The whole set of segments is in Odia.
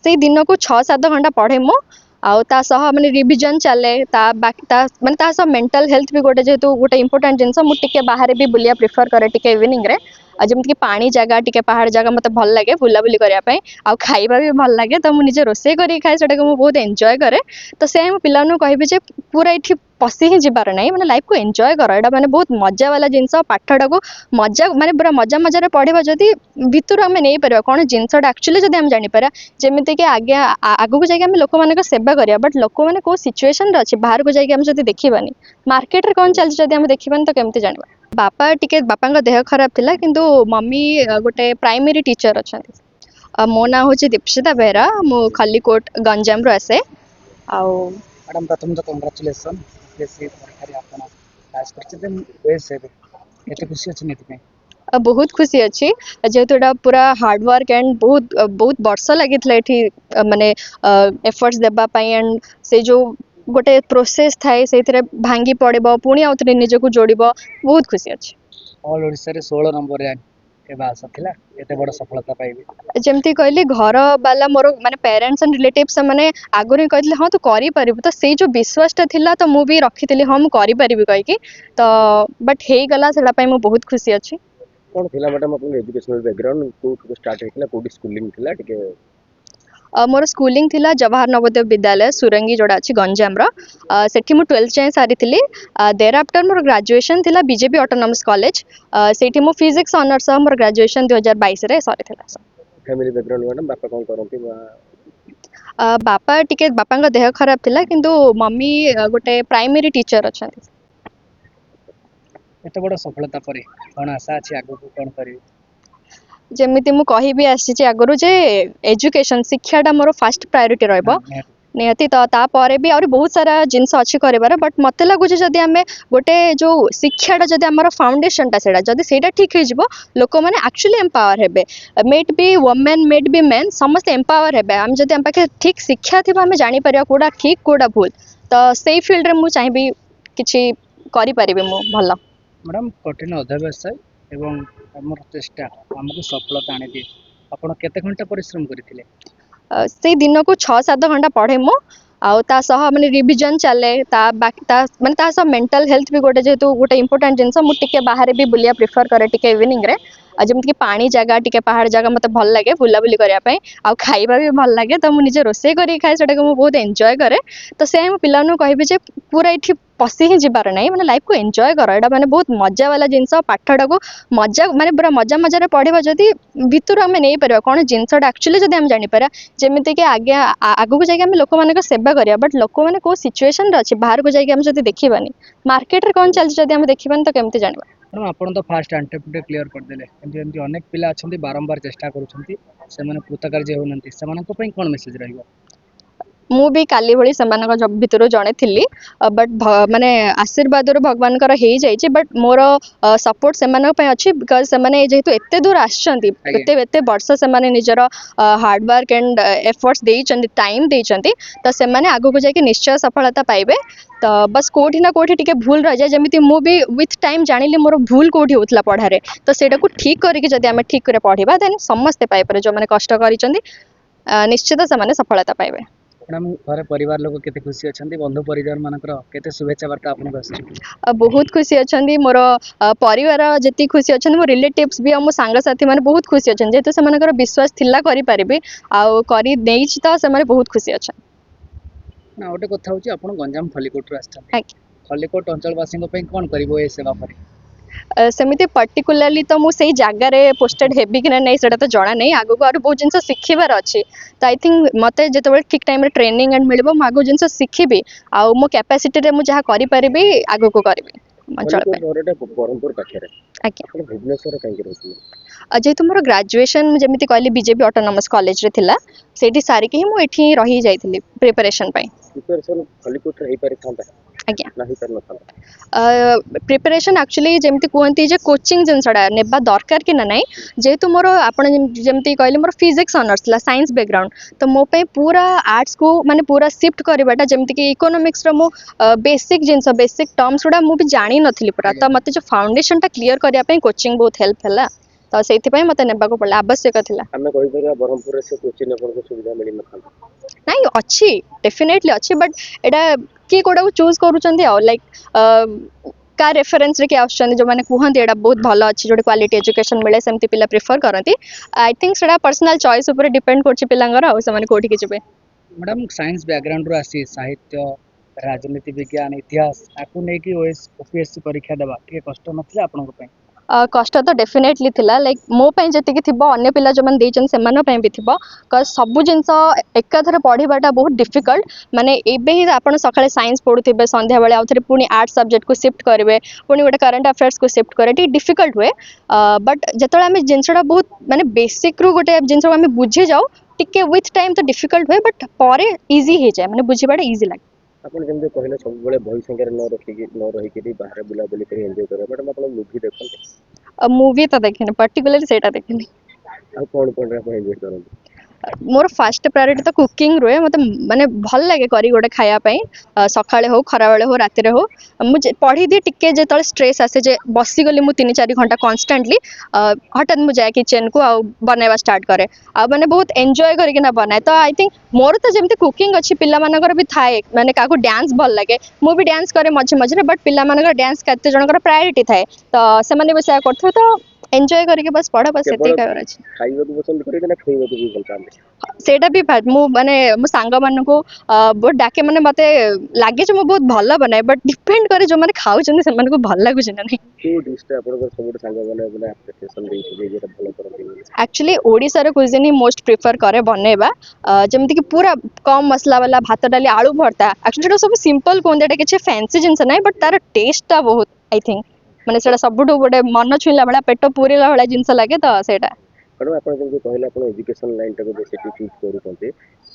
से दिन को 6-7 घंटा पढ़े मु आउ ता सह माने रिविजन चले ता बाकी ता माने ता सह मेंटल हेल्थ भी गोटे जेतु गोटे इंपोर्टेंट जिनस मु टिके बाहर भी बुलिया प्रिफर करे टिके इवनिंग रे आ जमति पानी जगह टिके पहाड़ जगह मते भल लागे बुला बुली करिया पई आ खाइबा भी भल लागे तो मु निजे रोसे करी खाए सेटा को मु बहुत एन्जॉय करे तो से हम पिलानु कहबे जे पूरा इठी पसी ही जिबार नहीं माने लाइफ को एन्जॉय करो एटा माने बहुत मजा वाला जिनस पाठटा को मजा माने पूरा मजा मजा रे पढ़िबा जदी भितुर हमें नहीं परबा कोन जिनसटा एक्चुअली जदी हम जानि पारा जेमिति के आगे आगु को जाके हम लोक माने को सेवा करिया बट लोक माने को सिचुएशन रे अछि बाहर को जाके हम जदी देखिबानी मार्केट रे कोन चल जदी हम देखिबानी तो केमति जानबा बापा टिके बापा का देह खराब थिला किंतु मम्मी गोटे प्राइमरी टीचर अछंती मो ना होची दीक्षिता बेहरा मो खल्लीकोट गंजाम रो आसे आउ मैडम प्रथम तो कंग्रेचुलेसन एसएससी परीक्षा रे आपण पास करछे ते बेस है केते खुशी अछि नेति में बहुत खुशी अच्छी जेहेतु एटा पूरा हार्ड वर्क एंड बहुत बहुत वर्ष लगी एठी माने एफर्ट्स देबा पई एंड से जो गोटे प्रोसेस थाए से भांगी पड़ब पुणी आउे निजक जोड़ब बहुत खुशी अच्छे ऑल ओडिसा रे 16 नंबर रैंक केबा आशा थिला एते बड़ सफलता पाइबे जमती कहली घर वाला मोर माने पेरेंट्स एंड रिलेटिव्स माने आगुरी कहले हां तू करि परिबु तो से जो विश्वासटा थिला तो मु भी रखितली हां मु करि परिबि कहि कि तो बट हे गला सेडा पई मु बहुत खुशी अछि कौन थिला मैडम अपन एजुकेशनल बैकग्राउंड को स्टार्ट हेतिला कोडी स्कूलिंग थिला टिके मोर स्कूलिंग थिला जवाहर नवोदय विद्यालय सुरंगी जोड़ा अच्छी गंजाम सेठी मु 12th जाए सारी थिली देर आफ्टर मोर ग्रेजुएशन थिला बीजेपी ऑटोनॉमस कॉलेज सेठी मु फिजिक्स ऑनर्स मोर ग्रेजुएशन 2022 रे सरी थिला फैमिली बैकग्राउंड मैडम बापा कोन करंती बापा टिके बापा का देह खराब थिला किंतु मम्मी गोटे प्राइमरी टीचर अछंती एते बड़ सफलता परे कोन आशा अछि आगु को कोन करिवे जेमिति मु कहि भी आसी आगु जे एजुकेशन शिक्षाटा मोर फास्ट प्रायोरिटी रहबो निहती तो ता परे भी और बहुत सारा जिनस अच्छी करिवार बट मते लागु जदि आमे गोटे जो शिक्षाटा जदि हमर फाउंडेशनटा सेडा जदि सेडा ठीक हे जिवो लोक माने एक्चुअली एम्पावर हेबे might be women might be men समस्त एम्पावर हेबे हम जदि हम पाखे ठीक शिक्षा थिबा हमें जानि परिया कोडा ठीक कोडा भूल तो सेही फील्ड रे मु चाहबी किछि करि परिबे मु भल्ला मैडम कठिन अध्यावसाय एवं हमर चेष्टा हमको सफलता आने दिए आपण केते घंटा परिश्रम करथिले से दिन को 6-7 घंटा पढ़े मु आउ ता सह माने रिविजन चले ता बाकी ता माने ता सह मेंटल हेल्थ भी गोटे जेतु गोटे इंपोर्टेंट जिनस मु टिके बाहर भी बुलिया प्रिफर करे टिके इवनिंग रे आ जमति पानी जगह टिके पहाड़ जगह मते भल लागे बुला बुली करिया पई आ खाइबा भी भल लागे तो मु निजे रोसे करी खाए सेटा को मु बहुत एन्जॉय करे तो से हम पिलानु कहबे जे पूरा इठी पसी ही जिबार नहीं माने लाइफ को एन्जॉय करो एटा माने बहुत मजा वाला जिनस पाठटा को मजा माने पूरा मजा मजा रे पढ़िबा जदी भितुर हमें नहीं परबा कोन जिनसटा एक्चुअली जदी हम जानि पारा जेमिति के आगे आगु को जाके हम लोक माने को सेवा करिया बट लोक माने को सिचुएशन रे अछि बाहर को जाके हम जदी देखिबानी मार्केट रे कोन चल जदी हम देखिबानी तो केमति जानबा मैडम आपण तो फास्ट एंटरप्रेन्योर क्लियर कर देले एंती अनेक पिला अछंती बारंबार चेष्टा करूछंती से माने कृतकार्य होनंती से माने को पई कोन मेसेज रहइबो मु भी काली भली सेमानक जब भितर जणे थिली बट माने आशीर्वाद रो भगवान कर हे जाई छै बट मोर सपोर्ट सेमानक पय अछि बिकॉज़ सेमाने जेहेतु एते दूर आछंती एते एते वर्ष सेमाने निजर हार्ड वर्क एंड एफर्ट्स देई चंदी टाइम देई चंदी तो सेमाने आगु को जाय कि निश्चय सफलता पाइबे तो बस कोठी ना कोठी टिके भूल रह जाए जमिति मु भी विथ टाइम जानिले मोर भूल कोठी होतला पढ़ारे तो सेटा को ठीक करी कि जदी हम ठीक करे पढ़िबा देन समस्त पाइ पर जो माने कष्ट करी चंदी निश्चित सेमाने सफलता पाइबे मैडम घरे परिवार लोग केते खुशी अछंती बंधु परिवार मानकर केते शुभेच्छा वार्ता आपन बस बहुत खुशी अछंती मोर परिवार जति खुशी अछंती मोर रिलेटिव्स भी मो सांग साथी माने बहुत खुशी अछंती जेतो से मानकर विश्वास थिला करि परिबे आ करि देइछ त से माने बहुत खुशी अछन ना ओटे कथा होची आपन गंजाम खल्लीकोट रो आछन खल्लीकोट अंचल वासी को पई कोन करिवो ए सेवा पर सेमिति पर्टिकुलरली तो मु सेही जागा रे पोस्टेड हेबी कि नहीं सेटा तो जाना नहीं आगो और बहुत जिनस शिखिबार अछि तो आई थिंक मते जेतेबेले ठीक टाइम रे ट्रेनिंग एंड मिलबो म आगो जिनस शिखिबी आ मो कैपेसिटी रे मु जहा करि परिबी आगो को करबी अंचल पे घरटा बरमपुर पाखरे आके आपण भुवनेश्वर काई रहथि जेहेतु मोर ग्रेजुएशन जमिति कहली बीजेपी ऑटोनॉमस कॉलेज रे थिला सेठी सारी के मु एठी रही जाइथिली प्रिपरेशन पई प्रिपरेशन खल्लीकोट रे हे पारि थांता आज्ञा नाही कर नथा प्रिपरेशन एक्चुअली जेमती कहंती जे कोचिंग जिनसडा नेबा दरकार कि ना नहीं जेहेतु मोर आपण जेमती कहले मोर फिजिक्स ऑनर्स ला साइंस बैकग्राउंड तो मो पे पूरा आर्ट्स को माने पूरा शिफ्ट करबाटा जेमती कि इकोनॉमिक्स रो मो बेसिक जिनस बेसिक टर्म्स उडा मु भी जानि नथिली पूरा तो मते जो फाउंडेशन टा क्लियर करिया पे कोचिंग बहुत हेल्प हला ତ ସେଇଥିପାଇଁ ମୋତେ ନେବାକୁ ପଡ଼ିଲା, ଆବଶ୍ୟକ ଥିଲା। ଆମେ କହିପାରିବା ବ୍ରହ୍ମପୁରରେ ସେ କୋଚିଂ ଆପଣଙ୍କୁ ସୁବିଧା ମିଳିନଥାନ୍ତା। ନାଇଁ ଅଛି, ଡେଫିନେଟଲି ଅଛି, ବଟ୍ ଏଇଟା କିଏ କୋଉଟାକୁ ଚୁଜ୍ କରୁଛନ୍ତି ଆଉ ଲାଇକ୍ କା ରେଫରେନ୍ସରେ କିଏ ଆସୁଛନ୍ତି ଯେଉଁମାନେ କୁହନ୍ତି ଏଇଟା ବହୁତ ଭଲ ଅଛି ଯୋଉଠି କ୍ୱାଲିଟି ଏଜୁକେସନ୍ ମିଳେ ସେମିତି ପିଲା ପ୍ରିଫର କରନ୍ତି। ଆଇ ଥିଙ୍କ ସେଇଟା ପର୍ସନାଲ ଚଏସ୍ ଉପରେ ଡିପେଣ୍ଡ କରୁଛି ପିଲାଙ୍କର ଆଉ ସେମାନେ କୋଉଠିକି ଯିବେ। ମ୍ୟାଡ଼ାମ୍ ସାଇନ୍ସ ବ୍ୟାକଗ୍ରାଉଣ୍ଡରୁ ଆସି ସାହିତ୍ୟ ରାଜନୀତି ବିଜ୍ଞାନ ଇତିହାସ ଆକୁ ନେଇକି OPSC ପରୀକ୍ଷା ଦେବା ଟିକେ କଷ୍ଟ ନଥିଲା ଆପଣଙ୍କ ପାଇଁ? କଷ୍ଟ ତ ଡେଫିନେଟଲି ଥିଲା, ଲାଇକ୍ ମୋ ପାଇଁ ଯେତିକି ଥିବ ଅନ୍ୟ ପିଲା ଯେଉଁମାନେ ଦେଇଛନ୍ତି ସେମାନଙ୍କ ପାଇଁ ବି ଥିବ। ବିକଜ୍ ସବୁ ଜିନିଷ ଏକାଥରେ ପଢ଼ିବାଟା ବହୁତ ଡିଫିକଲ୍ଟ। ମାନେ ଏବେ ହିଁ ଆପଣ ସକାଳେ ସାଇନ୍ସ ପଢ଼ୁଥିବେ, ସନ୍ଧ୍ୟାବେଳେ ଆଉ ଥରେ ପୁଣି ଆର୍ଟ୍ସ ସବଜେକ୍ଟକୁ ସିଫ୍ଟ କରିବେ, ପୁଣି ଗୋଟେ କରେଣ୍ଟ ଆଫେୟାର୍ସକୁ ସିଫ୍ଟ କରିବେ, ଟିକେ ଡିଫିକଲ୍ଟ ହୁଏ। ବଟ୍ ଯେତେବେଳେ ଆମେ ଜିନିଷଟା ବହୁତ ମାନେ ବେସିକ୍ରୁ ଗୋଟେ ଜିନିଷକୁ ଆମେ ବୁଝିଯାଉ, ଟିକେ ୱିଥ୍ ଟାଇମ୍ ତ ଡିଫିକଲ୍ଟ ହୁଏ, ବଟ୍ ପରେ ଇଜି ହେଇଯାଏ, ମାନେ ବୁଝିବାଟା ଇଜି ଲାଗେ। ଆପଣ ଯେମିତି କହିଲେ ସବୁବେଳେ ବହି ସାଙ୍ଗରେ ନ ରହିକିରି ବାହାରେ ବୁଲାବୁଲି କରି ଏନ୍ଜୟ କରିବା, ମ୍ୟାଡ଼ାମ୍ ଆପଣ ମୁଭି ଦେଖନ୍ତି? ମୁଭି ତ ଦେଖିନି, ପର୍ଟିକୁଲାରଲି ସେଇଟା ଦେଖିନି। ଆଉ କ'ଣ ଆପଣ ଏନ୍ଜୟ କରନ୍ତି? ମୋର ଫାଷ୍ଟ ପ୍ରାୟୋରିଟି ତ କୁକିଂ ରୁହେ, ମୋତେ ମାନେ ଭଲ ଲାଗେ କରି ଗୋଟେ ଖାଇବା ପାଇଁ, ସକାଳେ ହଉ ଖରାବେଳେ ହଉ ରାତିରେ ହଉ। ମୁଁ ପଢ଼ିଦିଏ ଟିକେ, ଯେତେବେଳେ ଷ୍ଟ୍ରେସ୍ ଆସେ ଯେ ବସିଗଲି ମୁଁ 3-4 ଘଣ୍ଟା କନଷ୍ଟାଣ୍ଟଲି, ହଠାତ୍ ମୁଁ ଯାଏ କିଚେନ୍କୁ ଆଉ ବନାଇବା ଷ୍ଟାର୍ଟ କରେ, ଆଉ ମାନେ ବହୁତ ଏନ୍ଜୟ କରିକିନା ବନାଏ। ତ ଆଇ ଥିଙ୍କ ମୋର ତ ଯେମିତି କୁକିଂ ଅଛି ପିଲାମାନଙ୍କର ବି ଥାଏ, ମାନେ କାହାକୁ ଡ୍ୟାନ୍ସ ଭଲ ଲାଗେ, ମୁଁ ବି ଡ୍ୟାନ୍ସ କରେ ମଝିରେ ମଝିରେ, ବଟ୍ ପିଲାମାନଙ୍କର ଡ୍ୟାନ୍ସ କେତେ ଜଣଙ୍କର ପ୍ରାୟୋରିଟି ଥାଏ, ତ ସେମାନେ ବି ସେୟା କରୁଥିବେ, ତ ଏନ୍ଜୟ କରିକି ବସ୍ ପଢ଼, ବସ୍ କେବଳ ସେତିକି କହିବାର ଅଛି। ଖାଇବାକୁ ପସନ୍ଦ କରିବେ ନା ଖେଳିବାକୁ ବି ଭଲ ପାଆନ୍ତି? ସେଇଟା ବି ମୁଁ ମାନେ ମୋ ସାଙ୍ଗମାନଙ୍କୁ ବହୁତ ଡାକେ, ମାନେ ମୋତେ ଲାଗେ ଯେ ମୁଁ ବହୁତ ଭଲ ବନାଏ, ବଟ୍ ଡିପେଣ୍ଡ କରେ ଯେଉଁମାନେ ଖାଉଛନ୍ତି ସେମାନଙ୍କୁ ଭଲ ଲାଗୁଛି ନା ନାହିଁ। କୋଉ ଡିସ୍ଟା ଆପଣଙ୍କର ସବୁଠୁ ସାଙ୍ଗମାନେ ମାନେ ଆପ୍ରିସିଏସନ୍ ଦେଇଥିବେ ଯେଟା ଭଲ କରନ୍ତି ବୋଲି? ଆକ୍ଚୁଆଲି ଓଡ଼ିଶାର କୁଜିନ୍ ହିଁ ମୋଷ୍ଟ ପ୍ରିଫର କରେ ବନେଇବା, ଯେମିତିକି ପୁରା କମ୍ ମସଲା ବାଲା ଭାତ ଡାଲି ଆଳୁ ଭର୍ତ୍ତା। ଆକ୍ଚୁଆଲି ସେଇଟା ସବୁ ସିମ୍ପଲ୍ କୁହନ୍ତି, ଏଇଟା କିଛି ଫ୍ୟାନ୍ସି ଜିନିଷ ନାହିଁ, ବଟ୍ ତାର ଟେଷ୍ଟଟା ବହୁତ ଆଇ ଥିଙ୍କ ମାନେ ସେଇଟା ସବୁଠୁ ଗୋଟେ ମନ ଛୁଇଁଲା ଭଳିଆ, ପେଟ ପୁରିଲା ଭଳିଆ ଜିନିଷ ଲାଗେ, ତ ସେଇଟା। ମ୍ୟାଡ଼ାମ୍ ଆପଣ ଯେମିତି କହିଲେ ଆପଣ ଏଜୁକେସନ୍ ଲାଇନ୍ଟାକୁ ବେଶୀ ଚୁଜ୍ କରୁଛନ୍ତି,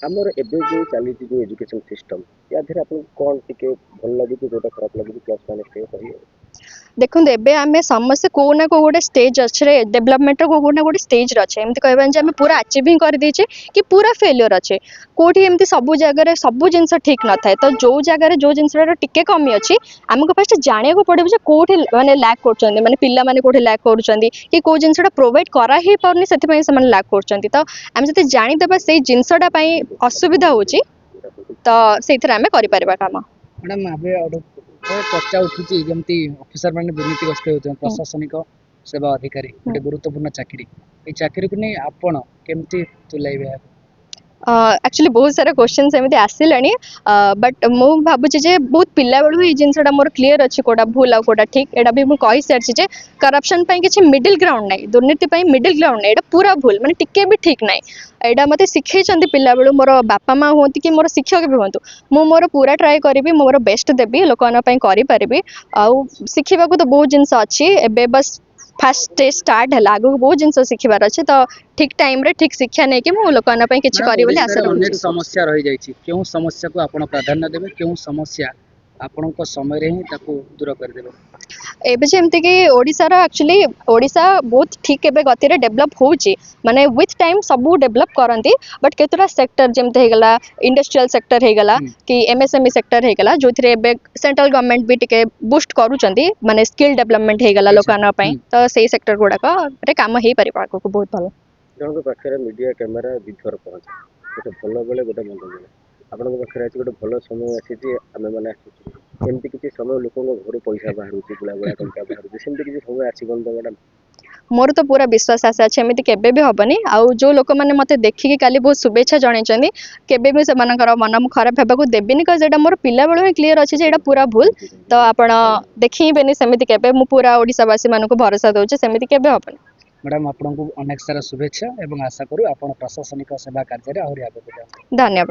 ଆମର ଏବେ ଯେଉଁ ଚାଲିଛି ଯେଉଁ ଏଜୁକେସନ୍ ସିଷ୍ଟମ୍, ୟା ଦେହରେ ଆପଣଙ୍କୁ କ'ଣ ଟିକେ ଭଲ ଲାଗୁଛି, ଯେଉଁଟା ଖରାପ ଲାଗୁଛି, ପ୍ଲସ୍ ମାଇନସ୍ ଟିକେ କହିବେ? ଦେଖନ୍ତୁ ଏବେ ଆମେ ସମସ୍ତେ କୋଉ ନା କୋଉ ଗୋଟେ ଷ୍ଟେଜ୍ ଅଛି ଡେଭଲପମେଣ୍ଟର, କୋଉ ନା ଗୋଟେ ଷ୍ଟେଜ୍ରେ ଅଛେ। ଏମିତି କହିବାନି ଯେ ଆମେ ପୁରା ଆଚିଭିଂ କରିଦେଇଛେ କି ପୁରା ଫେଲିୟର ଅଛେ। କୋଉଠି ଏମିତି ସବୁ ଜାଗାରେ ସବୁ ଜିନିଷ ଠିକ୍ ନଥାଏ, ତ ଯୋଉ ଜାଗାରେ ଯୋଉ ଜିନିଷଟାର ଟିକେ କମି ଅଛି ଆମକୁ ଫାଷ୍ଟ ଜାଣିବାକୁ ପଡ଼ିବ ଯେ କୋଉଠି ମାନେ ଲ୍ୟାକ୍ କରୁଛନ୍ତି, ମାନେ ପିଲାମାନେ କୋଉଠି ଲ୍ୟାକ୍ କରୁଛନ୍ତି, କି କୋଉ ଜିନିଷଟା ପ୍ରୋଭାଇଡ଼ କରା ହେଇପାରୁନି ସେଥିପାଇଁ ସେମାନେ ଲ୍ୟାକ୍ କରୁଛନ୍ତି। ତ ଆମେ ଯଦି ଜାଣିଦେବା ସେଇ ଜିନିଷଟା ପାଇଁ ଅସୁବିଧା ହେଉଛି, ତ ସେଇଥିରେ ଆମେ କରିପାରିବା କାମ। ମ୍ୟାଡ଼ାମ୍ ଏବେ ଚର୍ଚ୍ଚା ଉଠୁଛି ଯେମିତି ଅଫିସର ମାନେ ଦୁର୍ନୀତିଗ୍ରସ୍ତ ହେଉଛନ୍ତି, ପ୍ରଶାସନିକ ସେବା ଅଧିକାରୀ ଗୋଟେ ଗୁରୁତ୍ୱପୂର୍ଣ୍ଣ ଚାକିରି, ଏଇ ଚାକିରିକୁ ନେଇ ଆପଣ କେମିତି ତୁଲାଇବେ? ଆକ୍ଚୁଆଲି ବହୁତ ସାରା କ୍ୱେଶ୍ଚନ୍ସ ଏମିତି ଆସିଲାଣି, ବଟ୍ ମୁଁ ଭାବୁଛି ଯେ ବହୁତ ପିଲାବେଳୁ ଏଇ ଜିନିଷଟା ମୋର କ୍ଲିୟର ଅଛି କୋଉଟା ଭୁଲ ଆଉ କୋଉଟା ଠିକ୍। ଏଇଟା ବି ମୁଁ କହିସାରିଛି ଯେ କରପ୍ସନ୍ ପାଇଁ କିଛି ମିଡିଲ୍ ଗ୍ରାଉଣ୍ଡ ନାହିଁ, ଦୁର୍ନୀତି ପାଇଁ ମିଡିଲ୍ ଗ୍ରାଉଣ୍ଡ ନାହିଁ, ଏଇଟା ପୁରା ଭୁଲ, ମାନେ ଟିକେ ବି ଠିକ୍ ନାହିଁ। ଏଇଟା ମୋତେ ଶିଖେଇଛନ୍ତି ପିଲାବେଳୁ, ମୋର ବାପା ମା ହୁଅନ୍ତି କି ମୋର ଶିକ୍ଷକ ବି ହୁଅନ୍ତୁ। ମୁଁ ମୋର ପୁରା ଟ୍ରାଏ କରିବି, ମୁଁ ମୋର ବେଷ୍ଟ ଦେବି, ଲୋକମାନଙ୍କ ପାଇଁ କରିପାରିବି। ଆଉ ଶିଖିବାକୁ ତ ବହୁତ ଜିନିଷ ଅଛି, ଏବେ ବାସ୍ ଫାଷ୍ଟ ଷ୍ଟେଜ୍ ଷ୍ଟାର୍ଟ ହେଲା, ଆଗକୁ ବହୁତ ଜିନିଷ ଶିଖିବାର ଅଛି। ତ ଠିକ୍ ଟାଇମ୍ରେ ଠିକ୍ ଶିକ୍ଷା ନେଇକି ମୁଁ ଲୋକମାନଙ୍କ ପାଇଁ କିଛି ମ୍ୟାଡ଼ାମ୍ କରିବି ବୋଲି ଆଶା ଓଡ଼ିଶାରେ ଅନେକ ରଖୁଛି। ସମସ୍ୟା ରହିଯାଇଛି, କେଉଁ ସମସ୍ୟାକୁ ଆପଣ ପ୍ରାଧାନ୍ୟ ଦେବେ, କେଉଁ ସମସ୍ୟା ଆପଣଙ୍କ ସମୟରେ ହିଁ ତାକୁ ଦୂର କରିଦେବେ? ଏବେ ଯେମିତିକି ଓଡ଼ିଶାର ଆକ୍ଚୁଆଲି ଓଡ଼ିଶା ବହୁତ ଠିକ୍ ଏବେ ଗତିରେ ଡେଭଲପ୍ ହେଉଛି, ମାନେ ୱିଥ୍ ଟାଇମ୍ ସବୁ ଡେଭଲପ୍ କରନ୍ତି, ବଟ୍ କେତେଟା ସେକ୍ଟର ଯେମିତି ହେଇଗଲା ଇଣ୍ଡଷ୍ଟ୍ରିଆଲ ସେକ୍ଟର ହେଇଗଲା କି MSME ସେକ୍ଟର ହେଇଗଲା, ଯେଉଁଥିରେ ଏବେ ସେଣ୍ଟ୍ରାଲ ଗଭର୍ଣ୍ଣମେଣ୍ଟ ବି ଟିକେ ବୁଷ୍ଟ କରୁଛନ୍ତି, ମାନେ ସ୍କିଲ୍ ଡେଭଲପମେଣ୍ଟ ହେଇଗଲା ଆଚ୍ଛା। ଲୋକମାନଙ୍କ ପାଇଁ, ତ ସେଇ ସେକ୍ଟର ଗୁଡ଼ାକରେ କାମ ହେଇପାରିବ ଆଗକୁ ବହୁତ ଭଲ। ଜଣଙ୍କ ପାଖରେ ମିଡ଼ିଆ କ୍ୟାମେରା ଦୁଇଥର ପହଞ୍ଚେ, ଗୋଟେ ଭଲ ବେଳେ ଗୋଟେ ମନ୍ଦ ବେଳେ। ଆପଣଙ୍କ ପାଖରେ ଆଜି ଗୋଟେ ଭଲ ସମୟ ଆସିଛି, ଆମେମାନେ ଆସୁଛୁ, ଏମିତି କିଛି ସମୟ ଲୋକଙ୍କ ଘରୁ ପଇସା ବାହାରୁଛି, ଗୁଳା ଗୁଳା ଟଙ୍କା ବାହାରୁଛି, ସେମିତି କିଛି ସମୟ ଆସିବନି ତ ମ୍ୟାଡ଼ାମ୍? ମୋର ତ ପୁରା ବିଶ୍ୱାସ ଆଶା ଅଛି ଏମିତି କେବେ ବି ହେବନି। ଆଉ ଯେଉଁ ଲୋକମାନେ ମୋତେ ଦେଖିକି କାଲି ବହୁତ ଶୁଭେଚ୍ଛା ଜଣାଇଛନ୍ତି, କେବେ ବି ସେମାନଙ୍କର ମନ ମୁଁ ଖରାପ ହେବାକୁ ଦେବିନି, ବିକଜ ଏଇଟା ମୋର ପିଲାବେଳୁ ହିଁ କ୍ଲିୟର ଅଛି ଯେ ଏଇଟା ପୁରା ଭୁଲ। ତ ଆପଣ ଦେଖିବେନି ସେମିତି କେବେ, ମୁଁ ପୁରା ଓଡ଼ିଶାବାସୀମାନଙ୍କୁ ଭରସା ଦେଉଛି ସେମିତି କେବେ ହେବନି। ମ୍ୟାଡ଼ାମ୍ ଆପଣଙ୍କୁ ଅନେକ ସାରା ଶୁଭେଚ୍ଛା ଏବଂ ଆଶା କରୁ ଆପଣ ପ୍ରଶାସନିକ ସେବା କାର୍ଯ୍ୟରେ ଆହୁରି ଆଗକୁ ଯାଆନ୍ତୁ। ଧନ୍ୟବାଦ।